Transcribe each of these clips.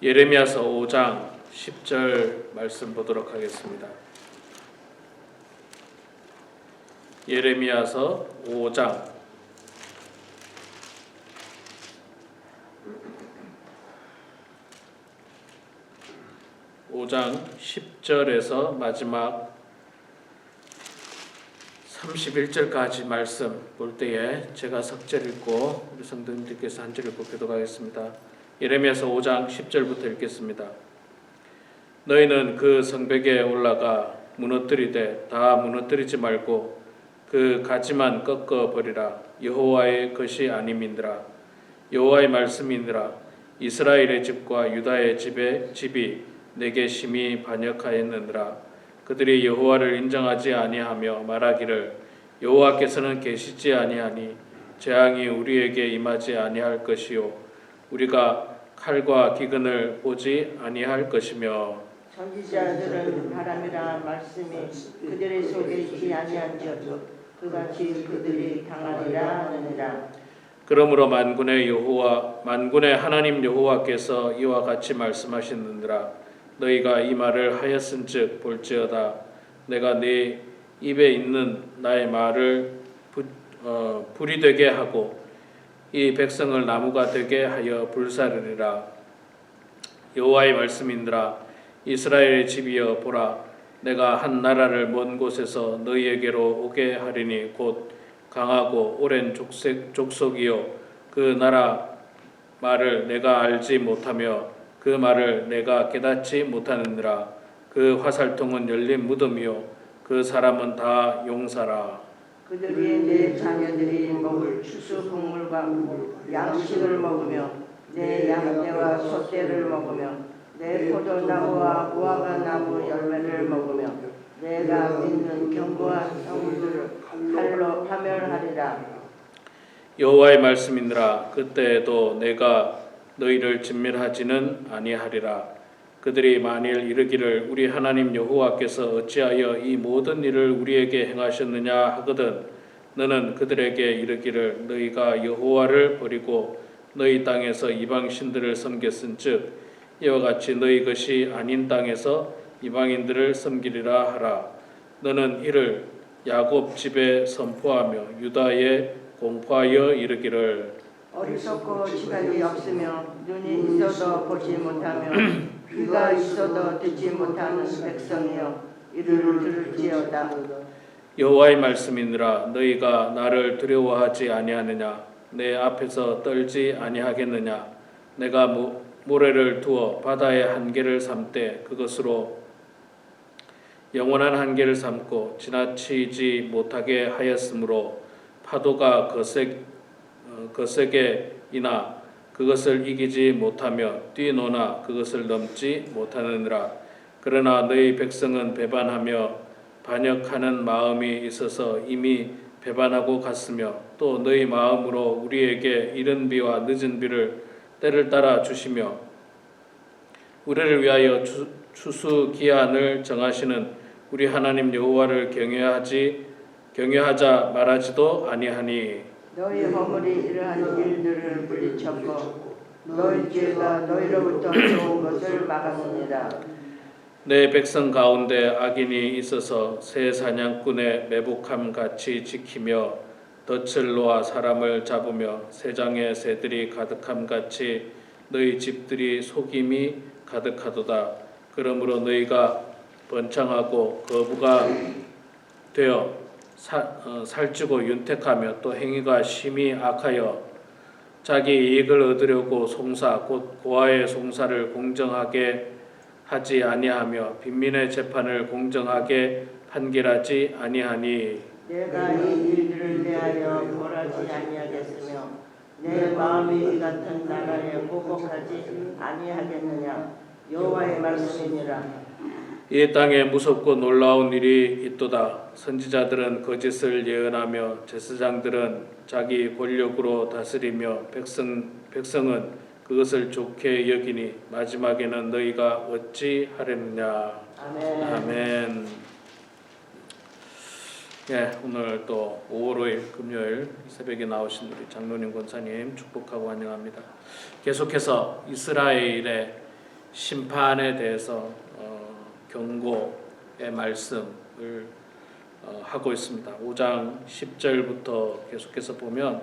예레미야서 5장 10절 말씀 보도록 하겠습니다. 예레미야서 5장 10절에서 마지막 31절까지 말씀 볼 때에 제가 석 절 읽고 우리 성도님들께서 한 절 읽고 기도하겠습니다. 예레미야서 5장 10절부터 읽겠습니다. 너희는 그 성벽에 올라가 무너뜨리되 다 무너뜨리지 말고 그 가지만 꺾어 버리라. 여호와의 것이 아님이니라. 여호와의 말씀이니라. 이스라엘의 집과 유다의 집이 내게 심히 반역하였느니라. 그들이 여호와를 인정하지 아니하며 말하기를 여호와께서는 계시지 아니하니 재앙이 우리에게 임하지 아니할 것이요 우리가 칼과 기근을 보지 아니할 것이며 선지자들은 바람이라 말씀이 그들의 속에 있지 아니한즉 그같이 그들이 당하리라 하느니라. 그러므로 만군의 하나님 여호와께서 이와 같이 말씀하시느니라. 너희가 이 말을 하였은즉 볼지어다 내가 네 입에 있는 나의 말을 불이 되게 하고 이 백성을 나무가 되게 하여 불사르리라. 여호와의 말씀이니라. 이스라엘의 집이여 보라 내가 한 나라를 먼 곳에서 너희에게로 오게 하리니 곧 강하고 오랜 족속이요 그 나라 말을 내가 알지 못하며 그 말을 내가 깨닫지 못하느니라. 그 화살통은 열린 무덤이요 그 사람은 다 용사라. 그들이 내 자녀들이 먹을 추수 곡물과 양식을 먹으며 내 양떼와 소떼를 먹으며 내 포도나무와 무화과 나무 열매를 먹으며 내가 믿는 견고한 성들을 칼로 파멸하리라. 여호와의 말씀이니라. 그때에도 내가 너희를 진멸하지는 아니하리라. 그들이 만일 이르기를 우리 하나님 여호와께서 어찌하여 이 모든 일을 우리에게 행하셨느냐 하거든 너는 그들에게 이르기를 너희가 여호와를 버리고 너희 땅에서 이방 신들을 섬겼은즉 이와 같이 너희 것이 아닌 땅에서 이방인들을 섬기리라 하라. 너는 이를 야곱 집에 선포하며 유다에 공포하여 이르기를 어리석고 지각이 없으며 눈이 있어도 보지 못하며 귀가 있어도 듣지 못하는 백성이여 이를 들을지어다. 여호와의 말씀이니라. 너희가 나를 두려워하지 아니하느냐 내 앞에서 떨지 아니하겠느냐. 내가 모래를 두어 바다의 한계를 삼되 그것으로 영원한 한계를 삼고 지나치지 못하게 하였으므로 파도가 거세게 이나 그것을 이기지 못하며 뛰노나 그것을 넘지 못하느니라. 그러나 너희 백성은 배반하며 반역하는 마음이 있어서 이미 배반하고 갔으며 또 너희 마음으로 우리에게 이른 비와 늦은 비를 때를 따라 주시며 우리를 위하여 추수 기한을 정하시는 우리 하나님 여호와를 경외하자 말하지도 아니하니 너희 허물이 이러한 일들을 물리쳤고 너희 죄가 너희로부터 좋은 것을 막았느니라. 내 백성 가운데 악인이 있어서 새 사냥꾼의 매복함 같이 지키며 덫을 놓아 사람을 잡으며 새장에 새들이 가득함 같이 너희 집들이 속임이 가득하도다. 그러므로 너희가 번창하고 거부가 되어 살찌고 윤택하며 또 행위가 심히 악하여 자기 이익을 얻으려고 송사 곧 고아의 송사를 공정하게 하지 아니하며 빈민의 재판을 공정하게 판결하지 아니하니 내가 이 일들을 대하여 벌하지 아니하겠으며 내 마음이 이 같은 나라에 보복하지 아니하겠느냐. 여호와의 말씀이니라. 이 땅에 무섭고 놀라운 일이 있도다. 선지자들은 거짓을 예언하며 제사장들은 자기 권력으로 다스리며 백성은 그것을 좋게 여기니 마지막에는 너희가 어찌 하려느냐. 아멘. 아멘. 예, 오늘 또 5월 5일 금요일 새벽에 나오신 우리 장로님 권사님 축복하고 환영합니다. 계속해서 이스라엘의 심판에 대해서 경고의 말씀을 하고 있습니다. 5장 10절부터 계속해서 보면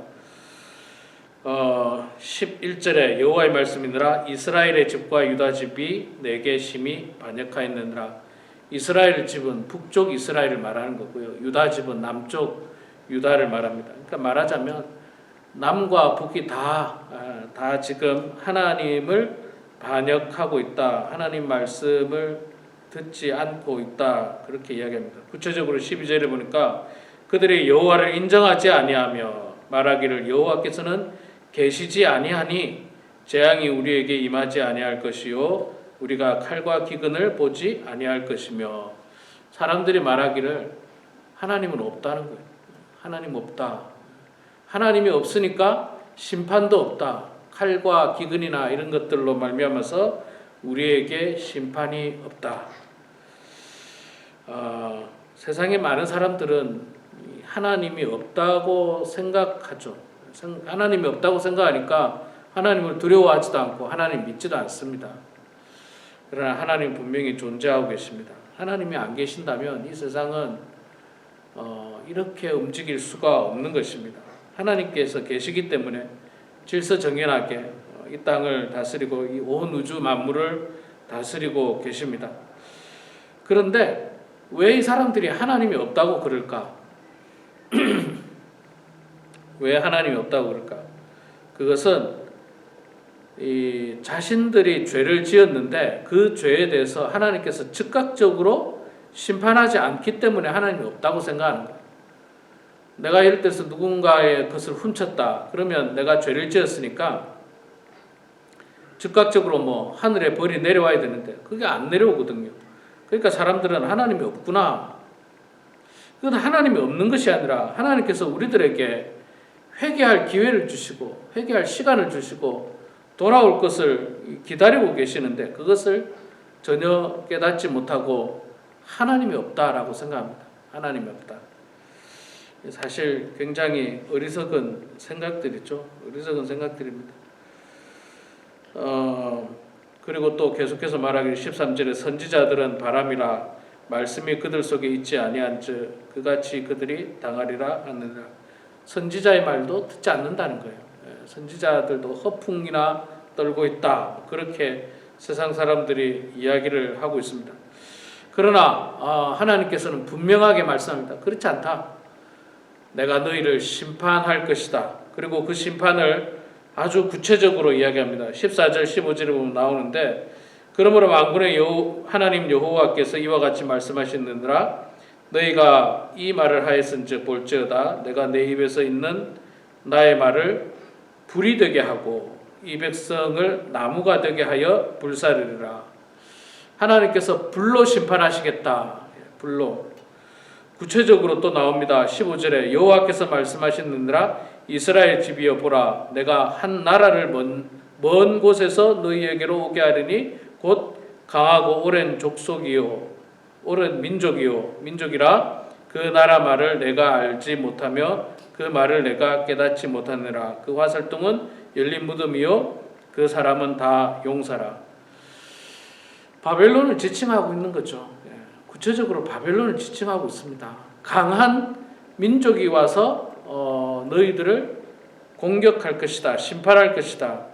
11절에 여호와의 말씀이니라 이스라엘의 집과 유다 집이 내게 심히 반역하였느니라. 이스라엘 집은 북쪽 이스라엘을 말하는 거고요. 유다 집은 남쪽 유다를 말합니다. 그러니까 말하자면 남과 북이 다 지금 하나님을 반역하고 있다. 하나님 말씀을 듣지 않고 있다. 그렇게 이야기합니다. 구체적으로 12절에 보니까 그들이 여호와를 인정하지 아니하며 말하기를 여호와께서는 계시지 아니하니 재앙이 우리에게 임하지 아니할 것이요 우리가 칼과 기근을 보지 아니할 것이며. 사람들이 말하기를 하나님은 없다는 거예요. 하나님 없다. 하나님이 없으니까 심판도 없다. 칼과 기근이나 이런 것들로 말미암아서 우리에게 심판이 없다. 세상에 많은 사람들은 하나님이 없다고 생각하죠. 하나님이 없다고 생각하니까 하나님을 두려워하지도 않고 하나님 믿지도 않습니다. 그러나 하나님 분명히 존재하고 계십니다. 하나님이 안 계신다면 이 세상은 이렇게 움직일 수가 없는 것입니다. 하나님께서 계시기 때문에 질서정연하게 이 땅을 다스리고 이 온 우주 만물을 다스리고 계십니다. 그런데 왜 이 사람들이 하나님이 없다고 그럴까? 왜 하나님이 없다고 그럴까? 그것은 이 자신들이 죄를 지었는데 그 죄에 대해서 하나님께서 즉각적으로 심판하지 않기 때문에 하나님이 없다고 생각하는 거예요. 내가 예를 들어서 누군가의 것을 훔쳤다. 그러면 내가 죄를 지었으니까 즉각적으로 뭐 하늘에 벌이 내려와야 되는데 그게 안 내려오거든요. 그러니까 사람들은 하나님이 없구나. 그건 하나님이 없는 것이 아니라 하나님께서 우리들에게 회개할 기회를 주시고 회개할 시간을 주시고 돌아올 것을 기다리고 계시는데 그것을 전혀 깨닫지 못하고 하나님이 없다라고 생각합니다. 하나님이 없다. 사실 굉장히 어리석은 생각들이죠. 어리석은 생각들입니다. 그리고 또 계속해서 말하기를 13절에 선지자들은 바람이라 말씀이 그들 속에 있지 아니한즉 그같이 그들이 당하리라 하느니라. 선지자의 말도 듣지 않는다는 거예요. 선지자들도 허풍이나 떨고 있다. 그렇게 세상 사람들이 이야기를 하고 있습니다. 그러나 하나님께서는 분명하게 말씀합니다. 그렇지 않다. 내가 너희를 심판할 것이다. 그리고 그 심판을 아주 구체적으로 이야기합니다. 14절 15절에 보면 나오는데 그러므로 만군의 하나님 여호와께서 이와 같이 말씀하시느니라 너희가 이 말을 하였은즉 볼지어다 내가 내 입에서 있는 나의 말을 불이 되게 하고 이 백성을 나무가 되게 하여 불사르리라. 하나님께서 불로 심판하시겠다. 불로. 구체적으로 또 나옵니다. 15절에 여호와께서 말씀하시느니라 이스라엘 집이여 보라 내가 한 나라를 먼 곳에서 너희에게로 오게 하리니 곧 강하고 오랜 족속이요 오랜 민족이라 그 나라 말을 내가 알지 못하며 그 말을 내가 깨닫지 못하느라 그 화살통은 열린 무덤이요 그 사람은 다 용사라. 바벨론을 지칭하고 있는 거죠. 구체적으로 바벨론을 지칭하고 있습니다. 강한 민족이 와서 너희들을 공격할 것이다. 심판할 것이다.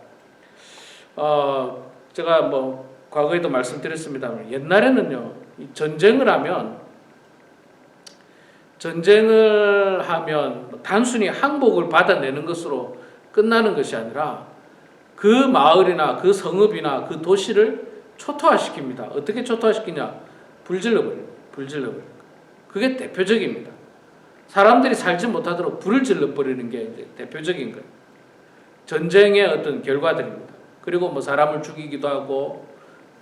제가 뭐 과거에도 말씀드렸습니다만 옛날에는요. 전쟁을 하면 단순히 항복을 받아내는 것으로 끝나는 것이 아니라 그 마을이나 그 성읍이나 그 도시를 초토화시킵니다. 어떻게 초토화시키냐? 불질러버려요. 그게 대표적입니다. 사람들이 살지 못하도록 불을 질러버리는 게 이제 대표적인 거예요. 전쟁의 어떤 결과들입니다. 그리고 뭐 사람을 죽이기도 하고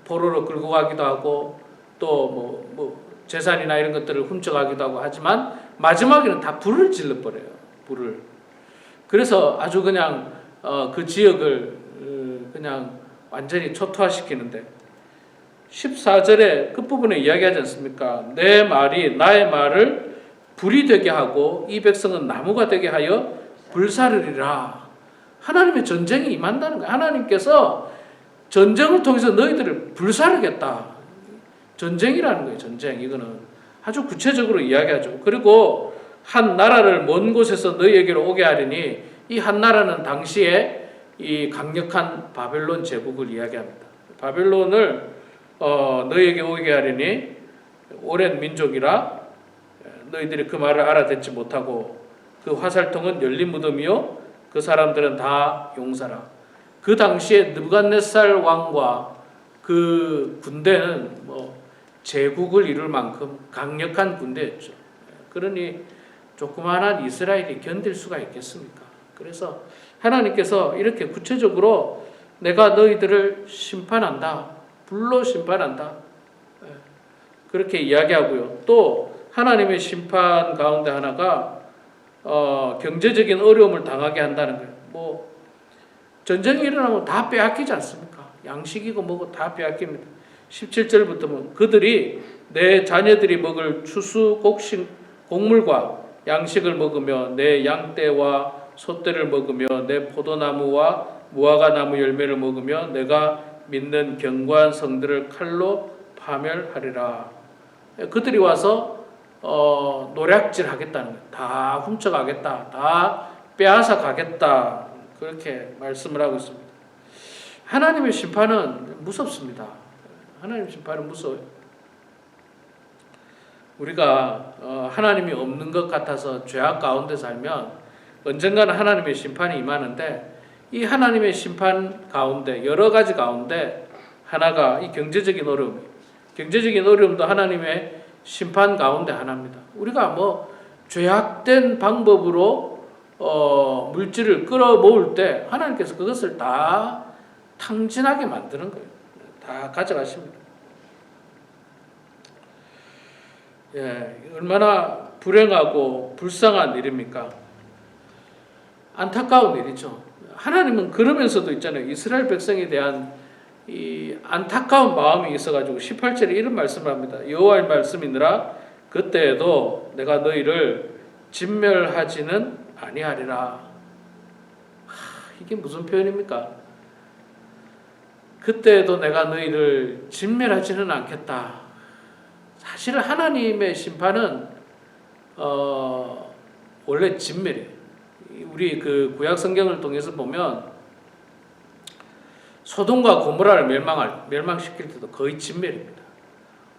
포로로 끌고 가기도 하고 또 뭐 재산이나 이런 것들을 훔쳐가기도 하고 하지만 마지막에는 다 불을 질러버려요. 불을. 그래서 아주 그냥 그 지역을 그냥 완전히 초토화시키는데 14절에 끝부분에 이야기하지 않습니까? 내 말이 나의 말을 불이 되게 하고 이 백성은 나무가 되게 하여 불사르리라. 하나님의 전쟁이 임한다는 거예요. 하나님께서 전쟁을 통해서 너희들을 불사르겠다. 전쟁이라는 거예요. 전쟁. 이거는 아주 구체적으로 이야기하죠. 그리고 한 나라를 먼 곳에서 너희에게로 오게 하리니 이 한 나라는 당시에 이 강력한 바벨론 제국을 이야기합니다. 바벨론을 너희에게 오게 하리니 오랜 민족이라 너희들이 그 말을 알아듣지 못하고 그 화살통은 열린 무덤이요 그 사람들은 다 용사라. 그 당시에 느부갓네살 왕과 그 군대는 제국을 이룰 만큼 강력한 군대였죠. 그러니 조그마한 이스라엘이 견딜 수가 있겠습니까? 그래서 하나님께서 이렇게 구체적으로 내가 너희들을 심판한다. 불로 심판한다. 그렇게 이야기하고요. 또 하나님의 심판 가운데 하나가 경제적인 어려움을 당하게 한다는 거예요. 전쟁이 일어나면 다 빼앗기지 않습니까? 양식이고 뭐고 다 빼앗깁니다. 17절부터 보면 그들이 내 자녀들이 먹을 추수 곡물과 양식을 먹으며 내 양떼와 소떼를 먹으며 내 포도나무와 무화과나무 열매를 먹으며 내가 믿는 견고한 성들을 칼로 파멸하리라. 그들이 와서 노략질 하겠다는 거예요. 다 훔쳐가겠다. 다 빼앗아 가겠다. 그렇게 말씀을 하고 있습니다. 하나님의 심판은 무섭습니다. 하나님의 심판은 무서워요. 우리가 하나님이 없는 것 같아서 죄악 가운데 살면 언젠가는 하나님의 심판이 임하는데 이 하나님의 심판 가운데 여러 가지 가운데 하나가 이 경제적인 어려움. 경제적인 어려움도 하나님의 심판 가운데 하나입니다. 우리가 죄악된 방법으로 물질을 끌어모을 때 하나님께서 그것을 다 탕진하게 만드는 거예요. 다 가져가십니다. 얼마나 불행하고 불쌍한 일입니까? 안타까운 일이죠. 하나님은 그러면서도 있잖아요. 이스라엘 백성에 대한 이 안타까운 마음이 있어가지고 18절에 이런 말씀을 합니다. 여호와의 말씀이니라 그때에도 내가 너희를 진멸하지는 아니하리라. 이게 무슨 표현입니까? 그때에도 내가 너희를 진멸하지는 않겠다. 사실 하나님의 심판은 원래 진멸이에요. 우리 그 구약 성경을 통해서 보면 소돔과 고모라를 멸망시킬 때도 거의 진멸입니다.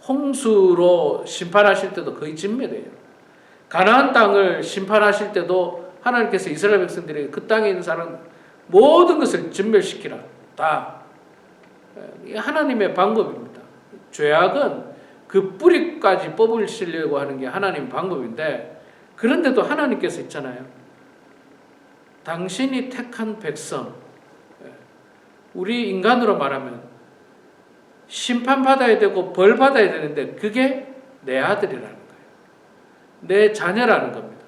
홍수로 심판하실 때도 거의 진멸이에요. 가나안 땅을 심판하실 때도 하나님께서 이스라엘 백성들에게 그 땅에 있는 사람 모든 것을 진멸시키라. 다 하나님의 방법입니다. 죄악은 그 뿌리까지 뽑으시려고 하는 게 하나님 방법인데 그런데도 하나님께서 있잖아요. 당신이 택한 백성, 우리 인간으로 말하면 심판받아야 되고 벌받아야 되는데 그게 내 아들이라는 거예요. 내 자녀라는 겁니다.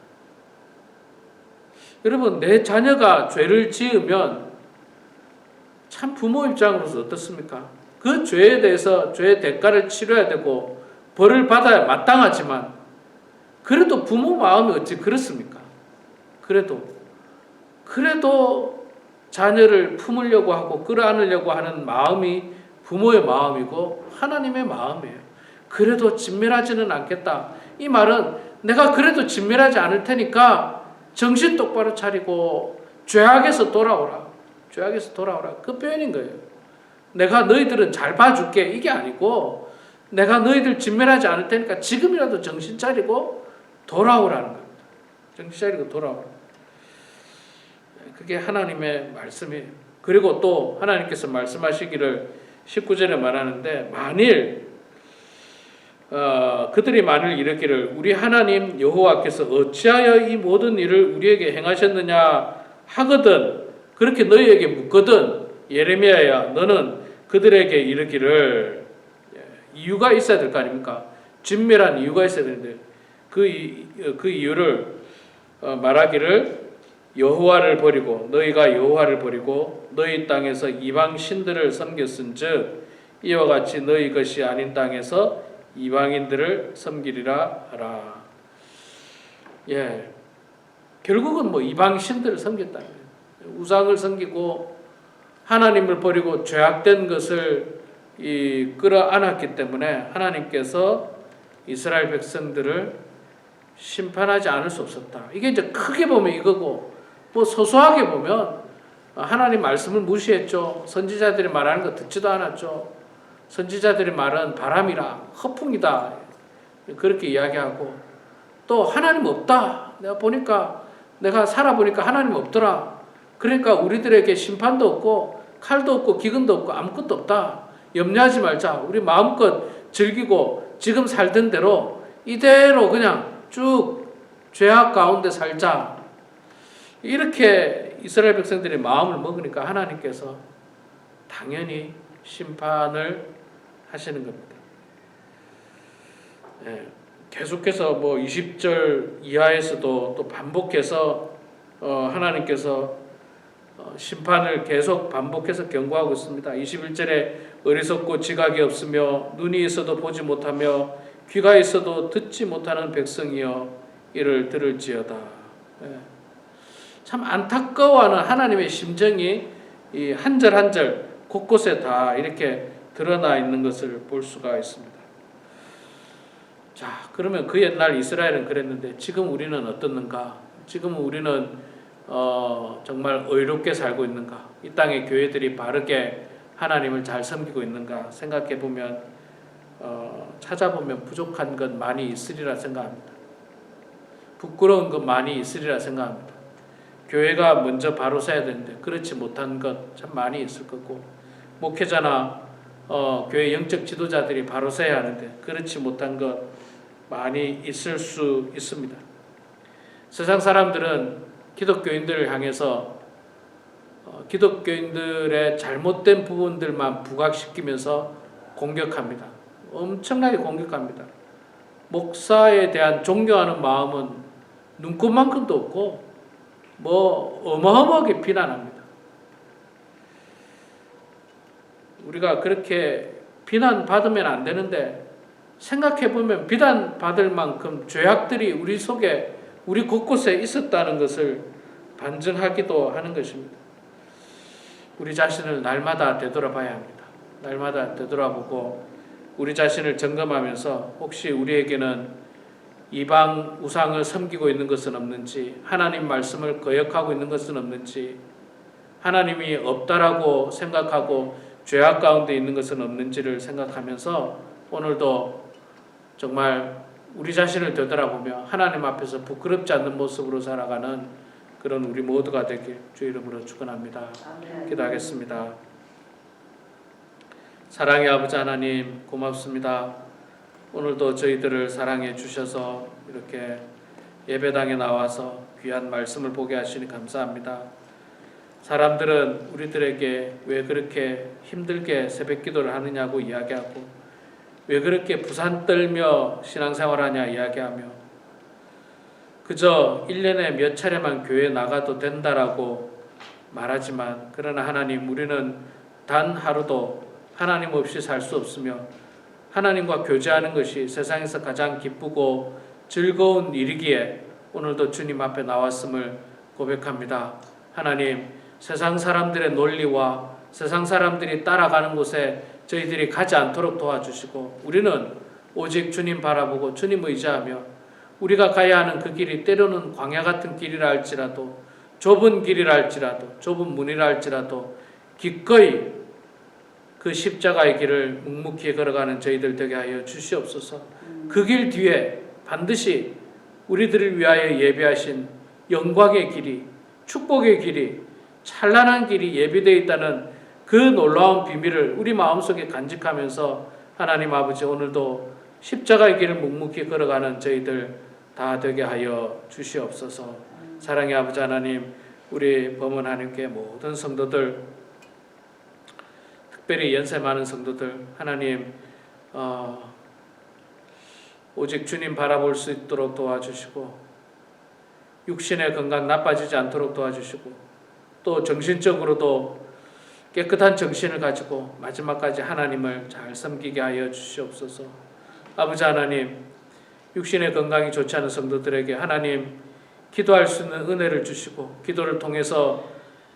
여러분, 내 자녀가 죄를 지으면 참 부모 입장으로서 어떻습니까? 그 죄에 대해서 죄의 대가를 치러야 되고 벌을 받아야 마땅하지만 그래도 부모 마음이 어찌 그렇습니까? 그래도 자녀를 품으려고 하고 끌어안으려고 하는 마음이 부모의 마음이고 하나님의 마음이에요. 그래도 진멸하지는 않겠다. 이 말은 내가 그래도 진멸하지 않을 테니까 정신 똑바로 차리고 죄악에서 돌아오라. 그 표현인 거예요. 내가 너희들은 잘 봐줄게. 이게 아니고 내가 너희들 진멸하지 않을 테니까 지금이라도 정신 차리고 돌아오라는 겁니다. 정신 차리고 돌아오라. 그게 하나님의 말씀이에요. 그리고 또 하나님께서 말씀하시기를 19절에 말하는데 만일 그들이 만일 이르기를 우리 하나님 여호와께서 어찌하여 이 모든 일을 우리에게 행하셨느냐 하거든 그렇게 너희에게 묻거든 예레미야야 너는 그들에게 이르기를 이유가 있어야 될 거 아닙니까? 진멸한 이유가 있어야 되는데 그 이유를 말하기를 여호와를 버리고 너희가 여호와를 버리고 너희 땅에서 이방 신들을 섬겼은즉 이와 같이 너희 것이 아닌 땅에서 이방인들을 섬기리라 하라. 결국은 이방 신들을 섬겼다는 거예요. 우상을 섬기고 하나님을 버리고 죄악된 것을 끌어안았기 때문에 하나님께서 이스라엘 백성들을 심판하지 않을 수 없었다. 이게 이제 크게 보면 이거고, 뭐 소소하게 보면 하나님 말씀을 무시했죠. 선지자들이 말하는 거 듣지도 않았죠. 선지자들이 말은 바람이라 허풍이다 그렇게 이야기하고, 또 하나님 없다. 내가 보니까, 내가 살아보니까 하나님 없더라. 그러니까 우리들에게 심판도 없고 칼도 없고 기근도 없고 아무것도 없다. 염려하지 말자. 우리 마음껏 즐기고 지금 살던 대로 이대로 그냥 쭉 죄악 가운데 살자. 이렇게 이스라엘 백성들이 마음을 먹으니까 하나님께서 당연히 심판을 하시는 겁니다. 계속해서 뭐 20절 이하에서도 또 반복해서 하나님께서 심판을 계속 반복해서 경고하고 있습니다. 21절에 어리석고 지각이 없으며 눈이 있어도 보지 못하며 귀가 있어도 듣지 못하는 백성이여 이를 들을지어다. 참 안타까워하는 하나님의 심정이 이 한 절 한 절 곳곳에 다 이렇게 드러나 있는 것을 볼 수가 있습니다. 자, 그러면 그 옛날 이스라엘은 그랬는데 지금 우리는 어떻는가? 지금 우리는 정말 의롭게 살고 있는가? 이 땅의 교회들이 바르게 하나님을 잘 섬기고 있는가? 생각해 보면 찾아보면 부족한 것 많이 있으리라 생각합니다. 부끄러운 것 많이 있으리라 생각합니다. 교회가 먼저 바로 서야 되는데 그렇지 못한 것 참 많이 있을 거고, 목회자나 교회 영적 지도자들이 바로 서야 하는데 그렇지 못한 것 많이 있을 수 있습니다. 세상 사람들은 기독교인들을 향해서 기독교인들의 잘못된 부분들만 부각시키면서 공격합니다. 엄청나게 공격합니다. 목사에 대한 존경하는 마음은 눈꽃만큼도 없고 뭐 어마어마하게 비난합니다. 우리가 그렇게 비난받으면 안 되는데, 생각해보면 비난받을 만큼 죄악들이 우리 속에 우리 곳곳에 있었다는 것을 반증하기도 하는 것입니다. 우리 자신을 날마다 되돌아봐야 합니다. 날마다 되돌아보고 우리 자신을 점검하면서 혹시 우리에게는 이방 우상을 섬기고 있는 것은 없는지, 하나님 말씀을 거역하고 있는 것은 없는지, 하나님이 없다라고 생각하고 죄악 가운데 있는 것은 없는지를 생각하면서 오늘도 정말 우리 자신을 되돌아보며 하나님 앞에서 부끄럽지 않는 모습으로 살아가는 그런 우리 모두가 되길 주 이름으로 축원합니다. 기도하겠습니다. 사랑의 아버지 하나님, 고맙습니다. 오늘도 저희들을 사랑해 주셔서 이렇게 예배당에 나와서 귀한 말씀을 보게 하시니 감사합니다. 사람들은 우리들에게 왜 그렇게 힘들게 새벽기도를 하느냐고 이야기하고, 왜 그렇게 부산 떨며 신앙생활하냐 이야기하며, 그저 1년에 몇 차례만 교회에 나가도 된다라고 말하지만, 그러나 하나님, 우리는 단 하루도 하나님 없이 살 수 없으며 하나님과 교제하는 것이 세상에서 가장 기쁘고 즐거운 일이기에 오늘도 주님 앞에 나왔음을 고백합니다. 하나님, 세상 사람들의 논리와 세상 사람들이 따라가는 곳에 저희들이 가지 않도록 도와주시고, 우리는 오직 주님 바라보고 주님 의지하며 우리가 가야 하는 그 길이 때로는 광야 같은 길이라 할지라도, 좁은 길이라 할지라도, 좁은 문이라 할지라도 기꺼이 그 십자가의 길을 묵묵히 걸어가는 저희들 되게 하여 주시옵소서. 그 길 뒤에 반드시 우리들을 위하여 예비하신 영광의 길이, 축복의 길이, 찬란한 길이 예비되어 있다는 그 놀라운 비밀을 우리 마음속에 간직하면서 하나님 아버지, 오늘도 십자가의 길을 묵묵히 걸어가는 저희들 다 되게 하여 주시옵소서. 사랑의 아버지 하나님, 우리 범원 하나님께 모든 성도들, 특별히 연세 많은 성도들, 하나님 오직 주님 바라볼 수 있도록 도와주시고, 육신의 건강 나빠지지 않도록 도와주시고, 또 정신적으로도 깨끗한 정신을 가지고 마지막까지 하나님을 잘 섬기게 하여 주시옵소서. 아버지 하나님, 육신의 건강이 좋지 않은 성도들에게 하나님 기도할 수 있는 은혜를 주시고, 기도를 통해서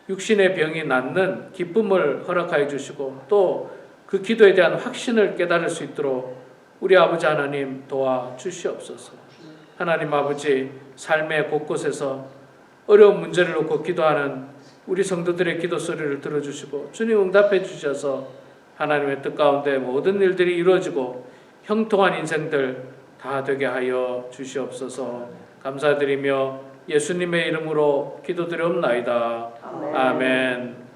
육신의 병이 낫는 기쁨을 허락하여 주시고 또 그 기도에 대한 확신을 깨달을 수 있도록 우리 아버지 하나님 도와 주시옵소서. 하나님 아버지, 삶의 곳곳에서 어려운 문제를 놓고 기도하는 우리 성도들의 기도 소리를 들어주시고 주님 응답해 주셔서 하나님의 뜻 가운데 모든 일들이 이루어지고 형통한 인생들 다 되게 하여 주시옵소서. 감사드리며 예수님의 이름으로 기도드리옵나이다. 아멘.